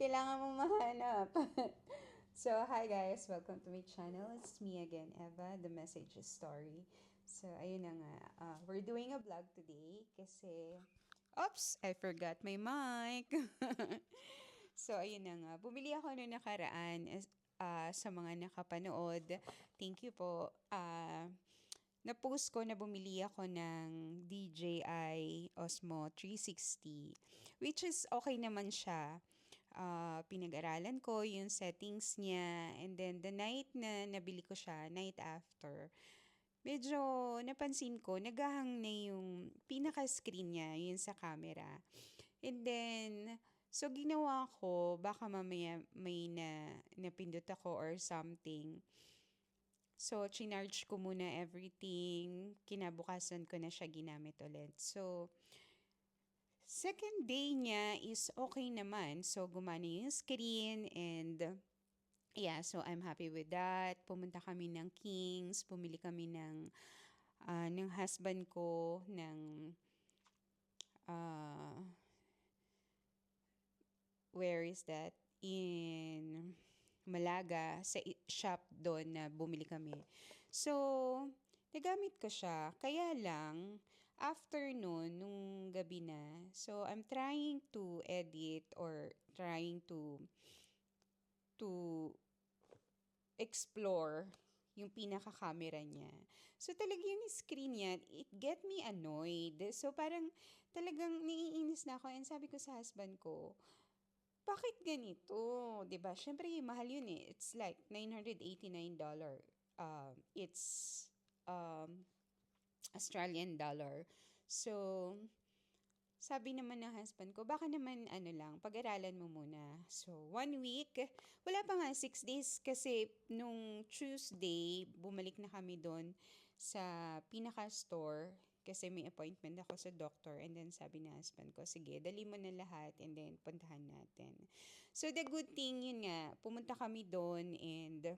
Kailangan mo mahanap. So, hi guys, welcome to my channel. It's me again, Eva, the message is story. So, ayun na nga. We're doing a vlog today kasi, oops, I forgot my mic. So, ayun na nga. Bumili ako noong nakaraan sa mga nakapanood. Thank you po. Na-post ko na bumili ako ng DJI Osmo 360, which is okay naman siya. Pinag-aralan ko yung settings niya, and then the night na nabili ko siya, night after, medyo napansin ko, nagahang na yung pinaka-screen niya, yun sa camera. And then, so ginawa ko, baka mamaya may napindot ako or something. So, chinarge ko muna everything. Kinabukasan ko na siya ginamit ulit. So, second day niya is okay naman. So, gumana yung screen and yeah, so I'm happy with that. Pumunta kami ng Kings, bumili kami ng husband ko ng uh, where is that? In Malaga, sa shop doon na bumili kami. So, nagamit ko siya. Kaya lang, after nun, nung gabi na, so I'm trying to edit or trying to explore yung pinaka-camera niya. So, talaga yung screen niya, it get me annoyed. So, parang talagang naiinis na ako and sabi ko sa husband ko, bakit ganito? 'Di ba? Syempre, mahal yun eh. It's like $989. It's um, Australian dollar. So, sabi naman ng husband ko, baka naman ano lang, pag-aralan mo muna. So, 1 week, wala pa nga, 6 days kasi nung Tuesday, bumalik na kami doon sa pinaka-store kasi may appointment ako sa doctor, and then sabi ng husband ko, sige, dali mo na lahat and then puntahan natin. So, the good thing, yun nga, pumunta kami doon and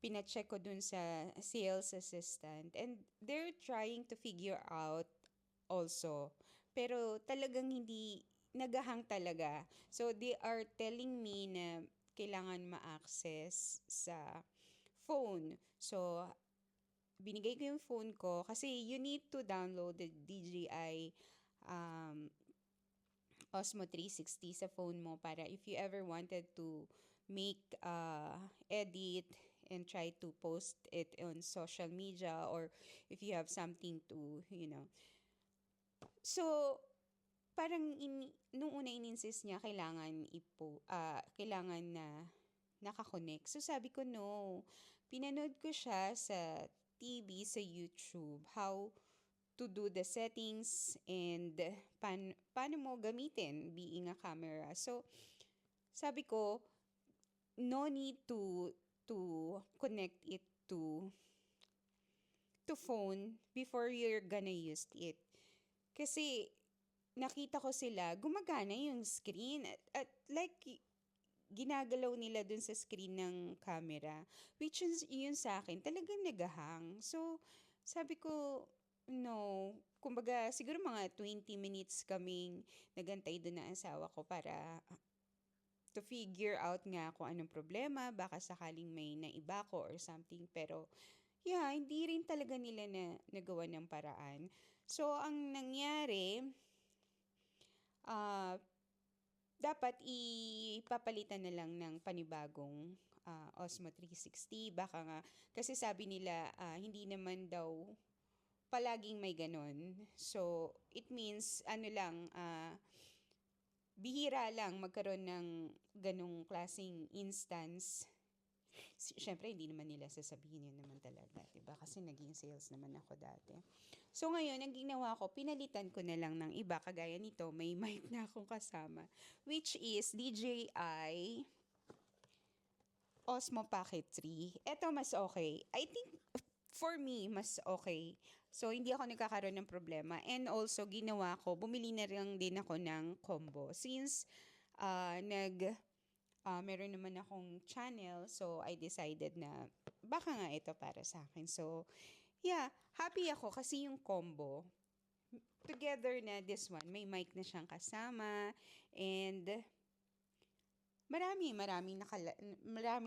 pina-check ko dun sa sales assistant and they're trying to figure out also. Pero talagang hindi nagahang talaga. So they are telling me na kailangan ma-access sa phone. So binigay ko yung phone ko kasi you need to download the DJI um, Osmo 360 sa phone mo para if you ever wanted to make edit and try to post it on social media, or if you have something to, So, parang nung una in-insist niya kailangan na nakakonect. So sabi ko no. Pinanood ko siya sa TV, sa YouTube, how to do the settings and paano mo gamitin being a camera. So sabi ko, no need to connect it to phone before you're gonna use it. Kasi nakita ko sila, gumagana yung screen at like ginagalaw nila dun sa screen ng camera, which is yun sa akin talagang nagahang. So sabi ko, no, kumbaga siguro mga 20 minutes kaming nagantay dun ng asawa ko para to figure out nga kung anong problema, baka sakaling may naiba ko or something. Pero yeah, hindi rin talaga nila na nagawa ng paraan. So ang nangyari, ah dapat ipapalitan na lang ng panibagong Osmo 360. Baka nga, kasi sabi nila hindi naman daw palaging may ganon. So, it means, ano lang, bihira lang magkaroon ng ganong klaseng instance. Siyempre, hindi naman nila sasabihin yun naman talaga, diba? Kasi naging sales naman ako dati. So, ngayon, ang ginawa ko, pinalitan ko na lang ng iba. Kagaya nito, may mic na akong kasama, which is DJI Osmo Pocket 3. Ito, mas okay. I think, for me, mas okay. So, hindi ako nagkakaroon ng problema. And also, ginawa ko, bumili na rin din ako ng combo. Since, meron naman akong channel, so I decided na baka nga ito para sa akin. So, yeah, happy ako kasi yung combo, together na this one, may mic na siyang kasama, and marami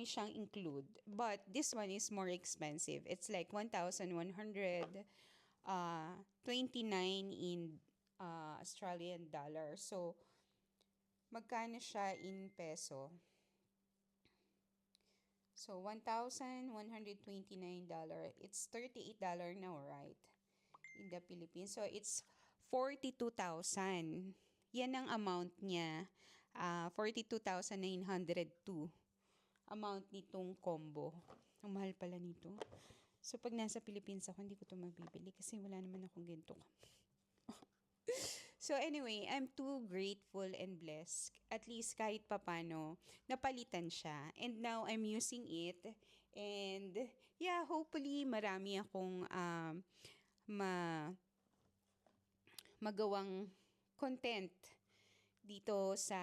siyang include. But this one is more expensive. It's like 1,129 in Australian dollar. So, magkano siya in peso? So, $1,129. It's $38 now, right? In the Philippines. So, it's 42,000. Yan ang amount niya. 42,902 amount nitong combo. Ang mahal pala nito. So, pag nasa Philippines ako, hindi ko to mabibili kasi wala naman akong ganito. So, anyway, I'm too grateful and blessed. At least kahit papano, napalitan siya. And now, I'm using it. And, yeah, hopefully, marami akong ma magawang content dito sa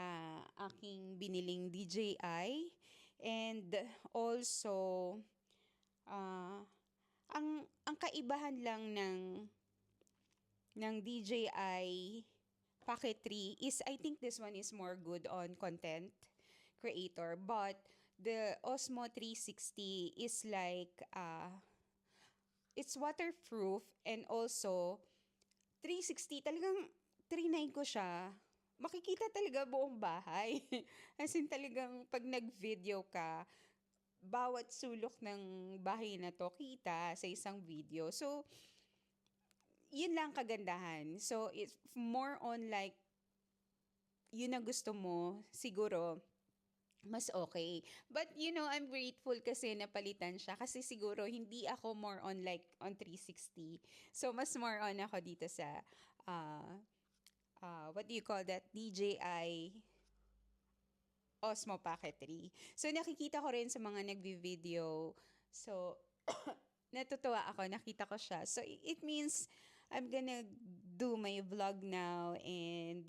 aking biniling DJI. And also, ang kaibahan lang ng DJI Pocket 3 is I think this one is more good on content creator, but the Osmo 360 is like it's waterproof, and also 360 talagang trinay ko siya. Makikita talaga buong bahay. As in talagang pag nag-video ka, bawat sulok ng bahay na to kita sa isang video. So, yun lang kagandahan. So, it's more on like, yun ang gusto mo, siguro, mas okay. But, I'm grateful kasi napalitan siya. Kasi siguro, hindi ako more on like, on 360. So, mas more on ako dito sa, what do you call that? DJI Osmo Pocket 3. So, nakikita ko rin sa mga nagvi-video. So, natutuwa ako, nakita ko siya. So, it means, I'm gonna do my vlog now, and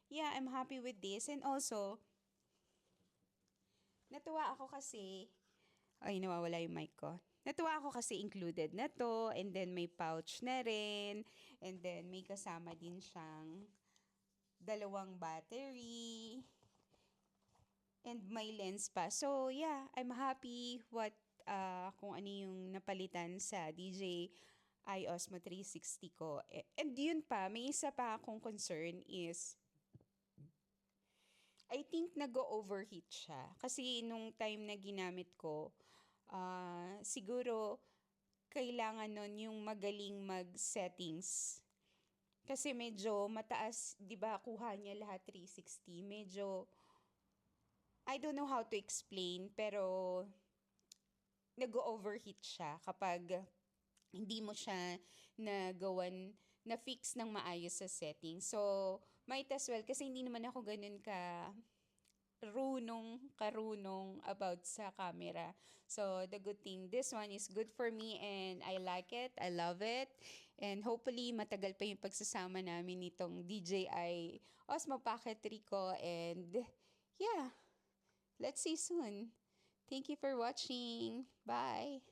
yeah, I'm happy with this. And also, natuwa ako kasi, ay, nawawala yung mic ko. Natuwa ako kasi included na to, and then may pouch na rin, and then may kasama din siyang 2 battery, and may lens pa. So, yeah, I'm happy kung ano yung napalitan sa DJI Osmo 360 ko. And yun pa, may isa pa akong concern is, I think nag-overheat siya. Kasi nung time na ginamit ko, siguro kailangan nun yung magaling mag-settings. Kasi medyo mataas, di ba, kuha niya lahat 360. Medyo, I don't know how to explain, pero nag-overheat siya kapag hindi mo siya na-fix ng maayos sa setting. So, might as well, kasi hindi naman ako ganun karunong about sa camera. So, the good thing, this one is good for me and I like it. I love it. And hopefully, matagal pa yung pagsasama namin nitong DJI Osmo Pocket 3 ko. And yeah, let's see soon. Thank you for watching. Bye!